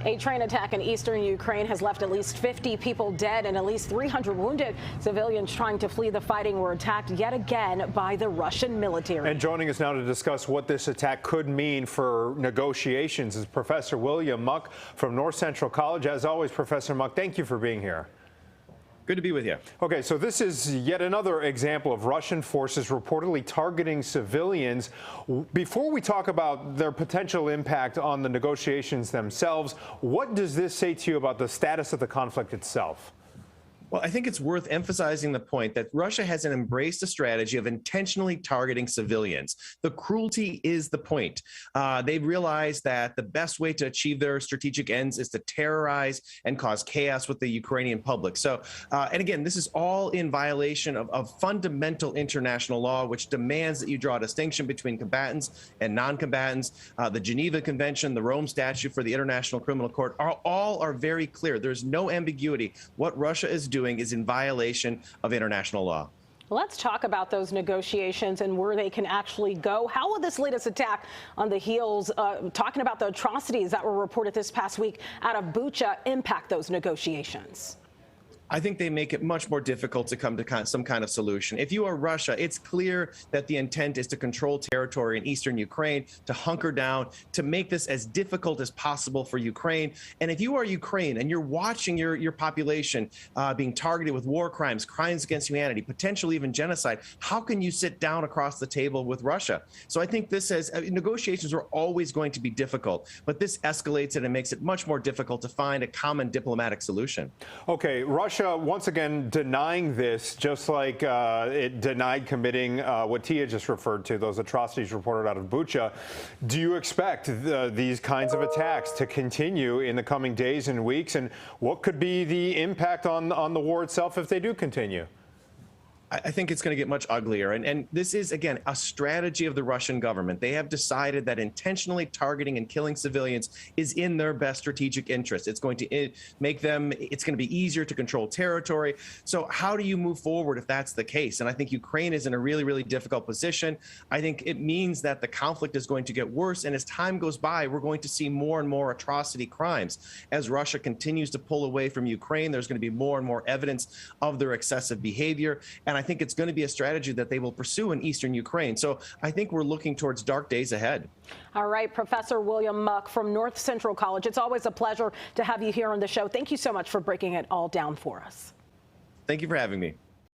A train attack in eastern Ukraine has left at least 50 people dead and at least 300 wounded. Civilians trying to flee the fighting were attacked yet again by the Russian military. And joining us now to discuss what this attack could mean for negotiations is Professor William Muck from North Central College. As always, Professor Muck, thank you for being here. Good to be with you. Okay, so this is yet another example of Russian forces reportedly targeting civilians. Before we talk about their potential impact on the negotiations themselves, what does this say to you about the status of the conflict itself? Well, I think it's worth emphasizing the point that Russia has embraced a strategy of intentionally targeting civilians. The cruelty is the point. They've realized that the best way to achieve their strategic ends is to terrorize and cause chaos with the Ukrainian public. So, and again, this is all in violation of fundamental international law, which demands that you draw a distinction between combatants and non-combatants. The Geneva Convention, the Rome Statute for the International Criminal Court all are very clear. There's no ambiguity. What Russia is doing is in violation of international law. Let's talk about those negotiations and where they can actually go. How will this latest attack on the heels, talking about the atrocities that were reported this past week out of Bucha, impact those negotiations? I think they make it much more difficult to come to some kind of solution. If you are Russia, it's clear that the intent is to control territory in eastern Ukraine, to hunker down, to make this as difficult as possible for Ukraine. And if you are Ukraine and you're watching your population being targeted with war crimes, crimes against humanity, potentially even genocide, how can you sit down across the table with Russia? So I think this says negotiations are always going to be difficult, but this escalates it and makes it much more difficult to find a common diplomatic solution. Okay, Russia once again denying this, just like it denied committing what Tia just referred to, those atrocities reported out of Bucha. Do you expect these kinds of attacks to continue in the coming days and weeks? And what could be the impact on the war itself if they do continue? I think it's going to get much uglier. And this is, again, a strategy of the Russian government. They have decided that intentionally targeting and killing civilians is in their best strategic interest. It's going to make them, it's going to be easier to control territory. So how do you move forward if that's the case? And I think Ukraine is in a really, really difficult position. I think it means that the conflict is going to get worse. And as time goes by, we're going to see more and more atrocity crimes. As Russia continues to pull away from Ukraine, there's going to be more and more evidence of their excessive behavior. And I think it's going to be a strategy that they will pursue in eastern Ukraine. So I think we're looking towards dark days ahead. All right, Professor William Muck from North Central College. It's always a pleasure to have you here on the show. Thank you so much for breaking it all down for us. Thank you for having me.